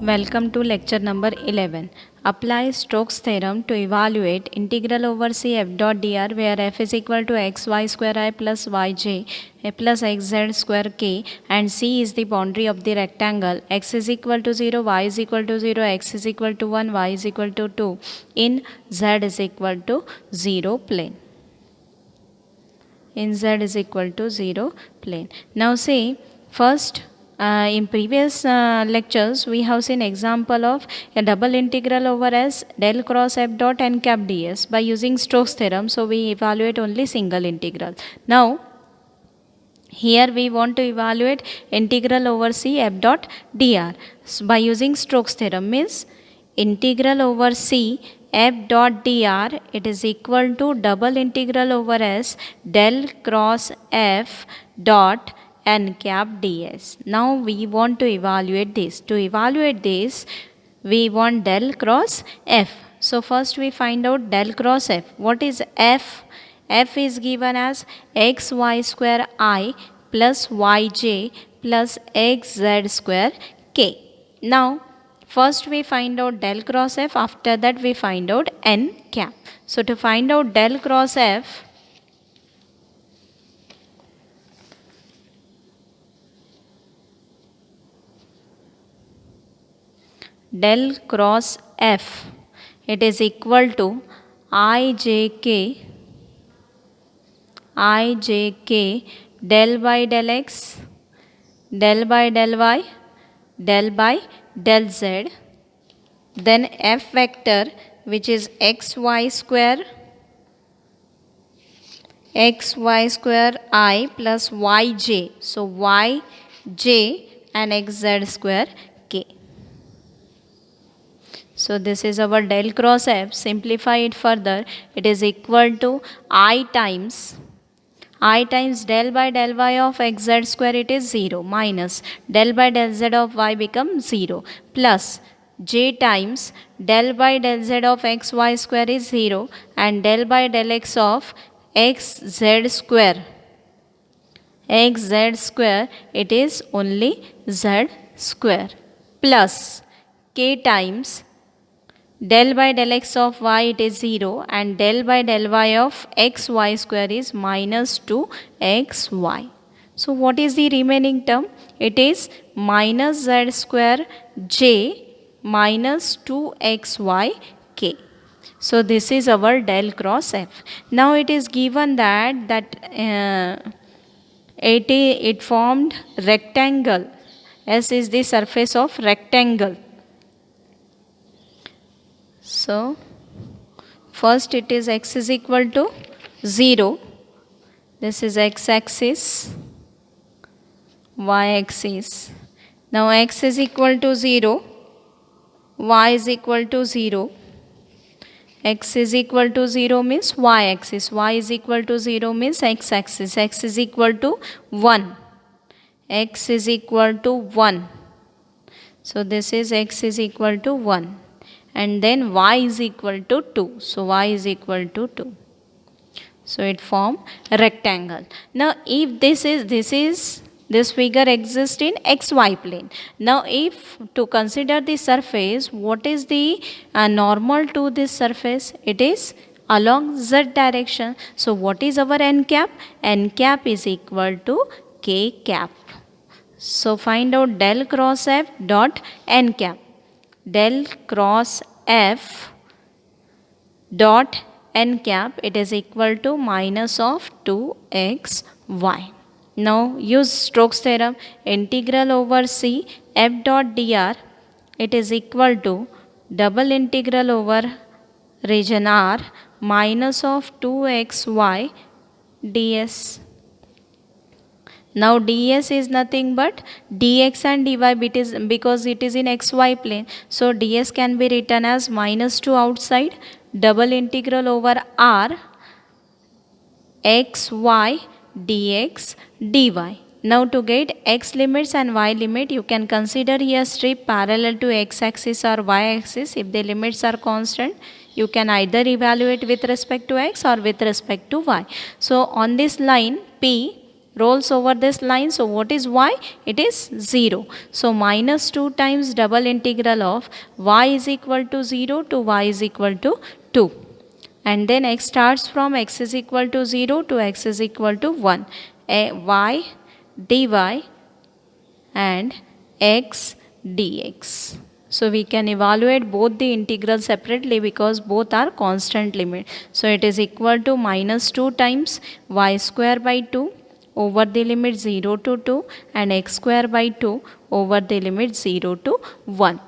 Welcome to lecture number 11. Apply Stokes theorem to evaluate integral over c f dot dr where f is equal to xy square I plus yj plus xz square k and c is the boundary of the rectangle x is equal to 0, y is equal to 0, x is equal to 1, y is equal to 2 in z is equal to 0 plane. In z is equal to 0 plane. Now see, first in previous lectures we have seen example of a double integral over s del cross f dot n cap ds by using Stokes theorem. So we evaluate only single integral. Now here we want to evaluate integral over c f dot dr by using Stokes theorem. Means integral over c f dot dr, it is equal to double integral over s del cross f dot n cap ds. Now we want to evaluate this. To evaluate this, we want del cross f. So first we find out del cross f. What is f? F is given as xy square I plus yj plus xz square k. Now first we find out del cross f, after that we find out n cap. So to find out del cross f, del cross f, it is equal to ijk del by del x del by del y del by del z, then f vector which is xy square I plus yj, so yj and xz square k. So this is our del cross f. Simplify it further, it is equal to I times del by del y of xz square, it is 0, minus del by del z of y becomes 0, plus j times del by del z of xy square is 0 and del by del x of xz square it is only z square, plus k times del by del x of y it is 0 and del by del y of xy square is minus 2xy. So what is the remaining term? It is minus z square j minus 2xy k. So this is our del cross f. Now it is given that it formed rectangle. S is the surface of rectangle. So first it is x is equal to 0, this is x axis, y axis. Now x is equal to 0, y is equal to 0, x is equal to 0 means y axis, y is equal to 0 means x axis, x is equal to 1, x is equal to 1. So this is x is equal to 1. And then y is equal to 2. So y is equal to 2. So it form a rectangle. Now if this figure exists in xy plane. Now if to consider the surface, what is the normal to this surface? It is along z direction. So what is our n cap? N cap is equal to k cap. So find out del cross f dot n cap. Del cross f dot n cap, it is equal to minus of 2xy. Now use Stokes theorem. Integral over c f dot dr, it is equal to double integral over region R minus of 2xy ds. Now ds is nothing but dx and dy because it is in xy plane. So ds can be written as minus 2 outside, double integral over r xy dx dy. Now to get x limits and y limit, you can consider a strip parallel to x axis or y axis. If the limits are constant, you can either evaluate with respect to x or with respect to y. So on this line P, rolls over this line. So what is y? It is 0. So minus 2 times double integral of y is equal to 0 to y is equal to 2. And then x starts from x is equal to 0 to x is equal to 1. Y dy and x dx. So we can evaluate both the integrals separately because both are constant limit. So it is equal to minus 2 times y square by 2 over the limit 0 to 2 and x square by 2 over the limit 0 to 1.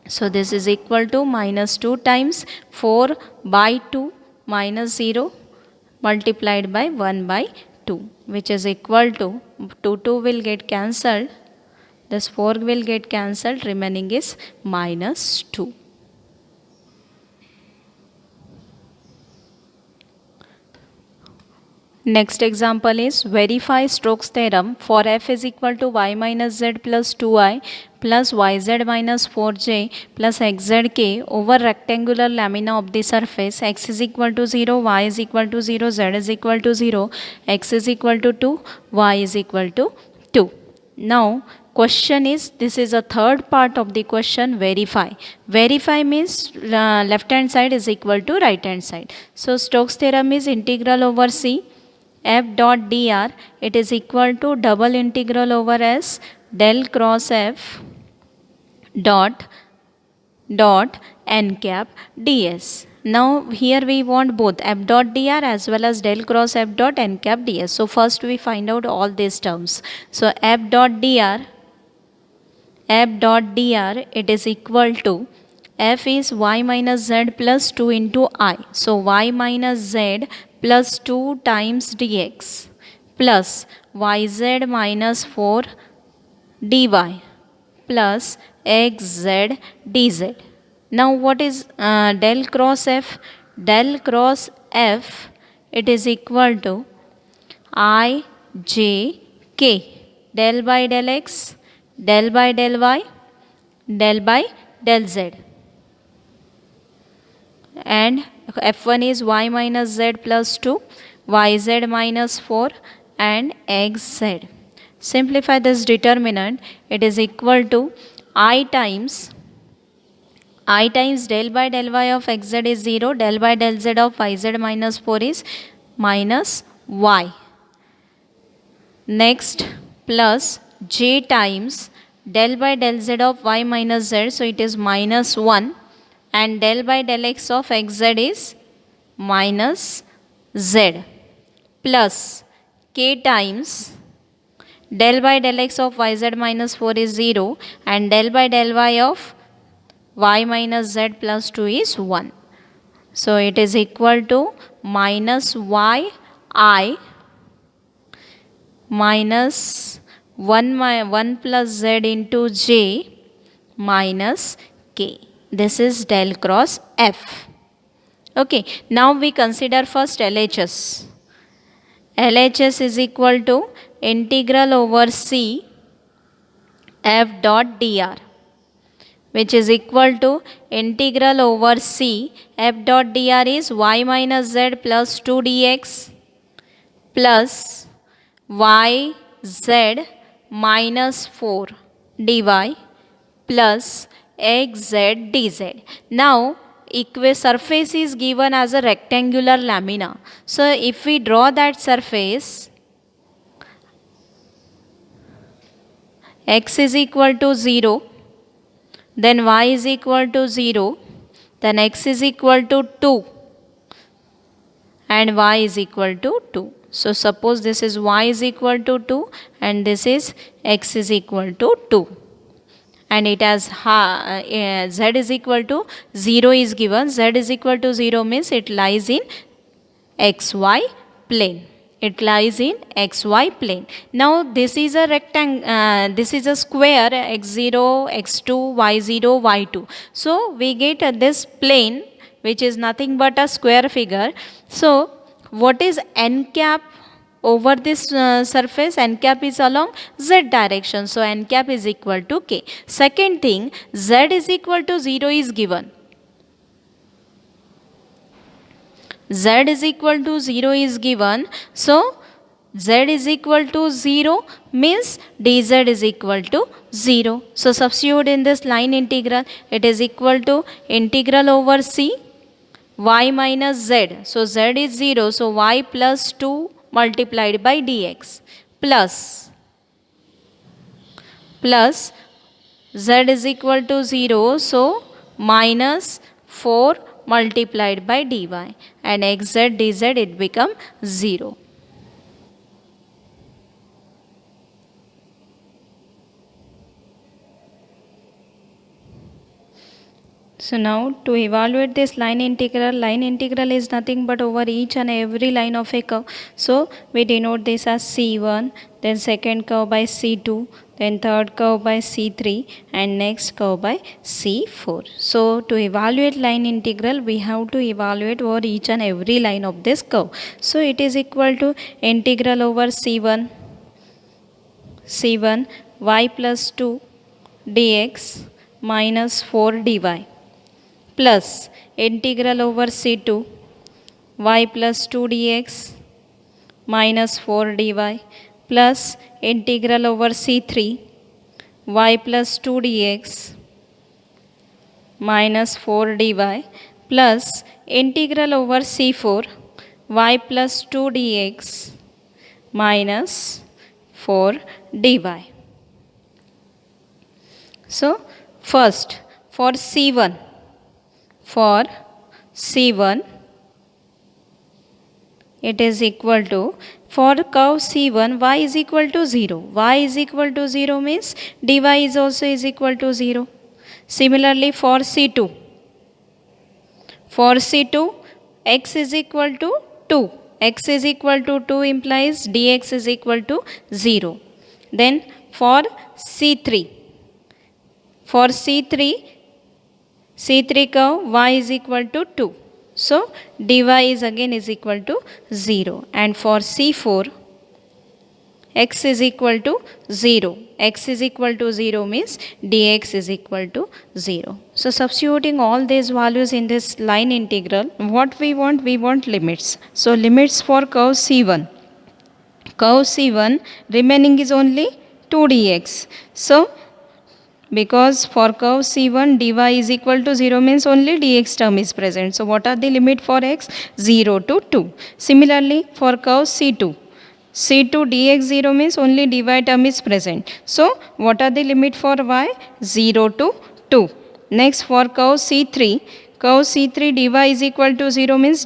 So this is equal to minus 2 times 4 by 2 minus 0 multiplied by 1 by 2, which is equal to 2 will get cancelled. This 4 will get cancelled, remaining is minus 2. Next example is verify Stokes theorem for f is equal to y minus z plus 2i plus yz minus 4j plus xzk over rectangular lamina of the surface x is equal to 0, y is equal to 0, z is equal to 0, x is equal to 2, y is equal to 2. Now question is, this is a third part of the question, verify. Verify means left hand side is equal to right hand side. So Stokes theorem is integral over c f dot dr, it is equal to double integral over s del cross f dot n cap ds. Now here we want both f dot dr as well as del cross f dot n cap ds. So first we find out all these terms. So f dot dr it is equal to, f is y minus z plus 2 into I. So y minus z plus 2 times dx plus yz minus 4 dy plus xz dz. Now what is del cross f? Del cross f, it is equal to I j k, del by del x, del by del y, del by del z. And f1 is y minus z plus 2, yz minus 4 and xz. Simplify this determinant, it is equal to I times del by del y of xz is 0, del by del z of yz minus 4 is minus y. Next plus j times del by del z of y minus z, so it is minus 1, and del by del x of xz is minus z, plus k times del by del x of yz minus 4 is 0 and del by del y of y minus z plus 2 is 1. So it is equal to minus y I minus 1 plus z into j minus k. This is del cross f. Okay, now we consider first LHS. LHS is equal to integral over c f dot dr, which is equal to integral over c f dot dr is y minus z plus 2 dx plus y z minus 4 dy plus xz dz. Now surface is given as a rectangular lamina. So if we draw that surface, x is equal to 0, then y is equal to 0, then x is equal to 2 and y is equal to 2. So suppose this is y is equal to 2 and this is x is equal to 2. And it has z is equal to 0 is given. Z is equal to 0 means it lies in xy plane. It lies in xy plane. Now this is a rectangle, this is a square, x0, x2, y0, y2. So we get this plane which is nothing but a square figure. So what is n cap over this surface? N cap is along z direction. So n cap is equal to k. Second thing, z is equal to 0 is given. Z is equal to 0 is given. So z is equal to 0 means dz is equal to 0. So substitute in this line integral, it is equal to integral over c y minus z. So z is 0, so y plus 2 multiplied by dx plus z is equal to 0, so minus 4 multiplied by dy, and xz dz it become 0. So now to evaluate this line integral is nothing but over each and every line of a curve. So we denote this as C1, then second curve by C2, then third curve by C3, and next curve by C4. So to evaluate line integral, we have to evaluate over each and every line of this curve. So it is equal to integral over C1 y plus 2 dx minus 4 dy plus integral over C2 y plus 2 dx minus 4 dy plus integral over C3 y plus 2 dx minus 4 dy plus integral over C4 y plus 2 dx minus 4 dy. So first for C1, it is equal to, for curve C1 y is equal to 0. Y is equal to 0 means dy is also is equal to 0. Similarly for C2, x is equal to 2. X is equal to 2 implies dx is equal to 0. Then for C3, C3 curve y is equal to 2. So dy is again is equal to 0. And for C4, x is equal to 0. X is equal to 0 means dx is equal to 0. So substituting all these values in this line integral, what we want? We want limits. So limits for curve C1. Curve C1 remaining is only 2 dx. So because for curve C1 dy is equal to 0 means only dx term is present. So what are the limit for x? 0 to 2. Similarly for curve C2 dx 0 means only dy term is present. So what are the limit for y? 0 to 2. Next for curve C3 dy is equal to 0 means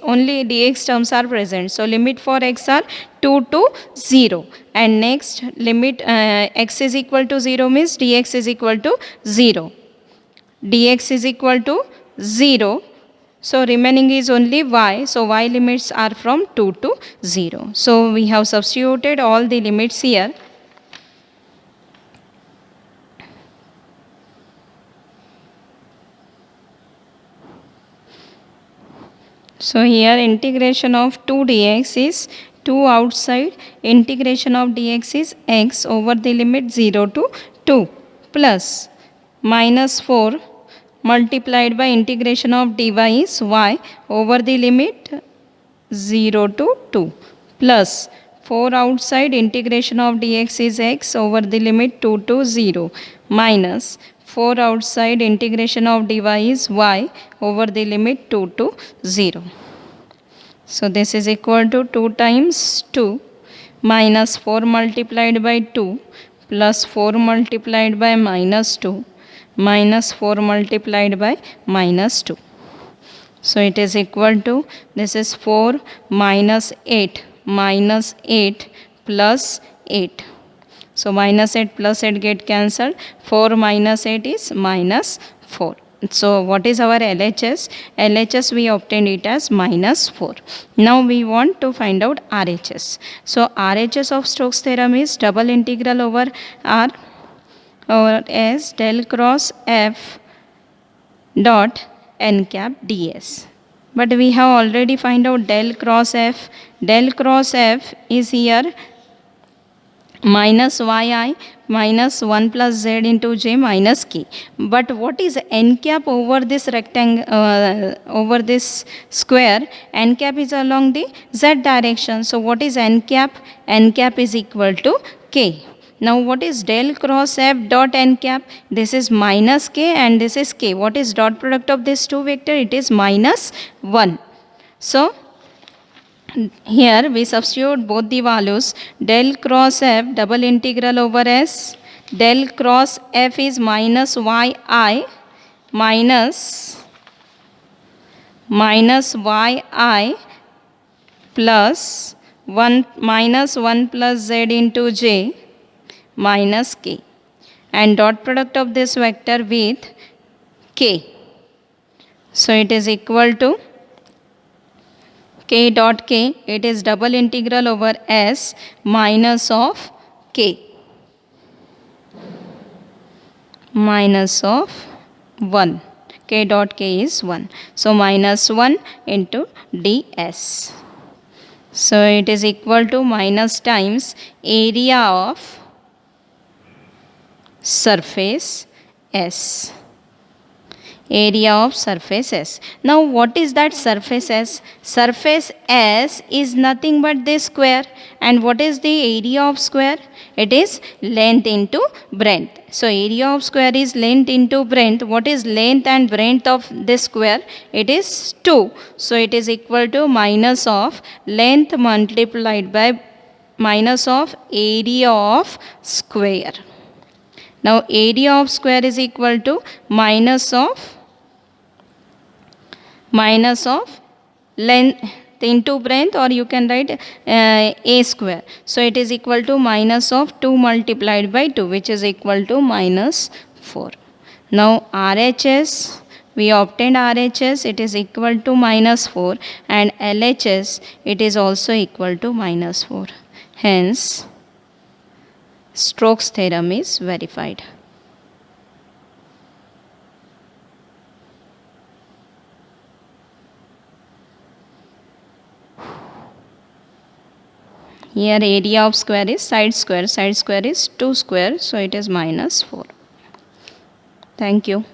only dx terms are present. So limit for x are 2 to 0. And next limit x is equal to 0 means dx is equal to 0. Dx is equal to 0. So remaining is only y. So y limits are from 2 to 0. So we have substituted all the limits here. So here integration of 2 dx is 2 outside, integration of dx is x over the limit 0 to 2 plus minus 4 multiplied by integration of dy is y over the limit 0 to 2 plus 4 outside, integration of dx is x over the limit 2 to 0 minus 4 outside, integration of dy is y over the limit 2 to 0. So this is equal to 2 times 2 minus 4 multiplied by 2 plus 4 multiplied by minus 2 minus 4 multiplied by minus 2. So it is equal to, this is 4 minus 8 plus 8. So minus 8 plus 8 get cancelled. 4 minus 8 is minus 4. So what is our LHS? LHS we obtained it as minus 4. Now we want to find out RHS. So RHS of Stokes theorem is double integral over R or S del cross F dot n cap ds. But we have already find out del cross F. Del cross F is here minus yi minus 1 plus z into j minus k. But what is n cap over this rectangle, over this square? N cap is along the z direction. So what is n cap? N cap is equal to k. Now what is del cross f dot n cap? This is minus k and this is k. What is dot product of these two vector? It is minus 1. So here we substitute both the values. Del cross f double integral over s. Del cross f is minus yi minus yi plus 1 minus 1 plus z into j minus k, and dot product of this vector with k. So it is equal to k dot k, it is double integral over s minus of k minus of 1. K dot k is 1. So minus 1 into ds. So it is equal to minus times area of surface S. Area of surface S. Now what is that surface S? Surface S is nothing but this square. And what is the area of square? It is length into breadth. So area of square is length into breadth. What is length and breadth of this square? It is 2. So it is equal to minus of length multiplied by minus of area of square. Now area of square is equal to minus of length into breadth, or you can write a square. So it is equal to minus of 2 multiplied by 2, which is equal to minus 4. Now RHS, we obtained RHS, it is equal to minus 4, and LHS, it is also equal to minus 4. Hence Stokes theorem is verified. Here area of square is side square is 2 square, so it is minus 4. Thank you.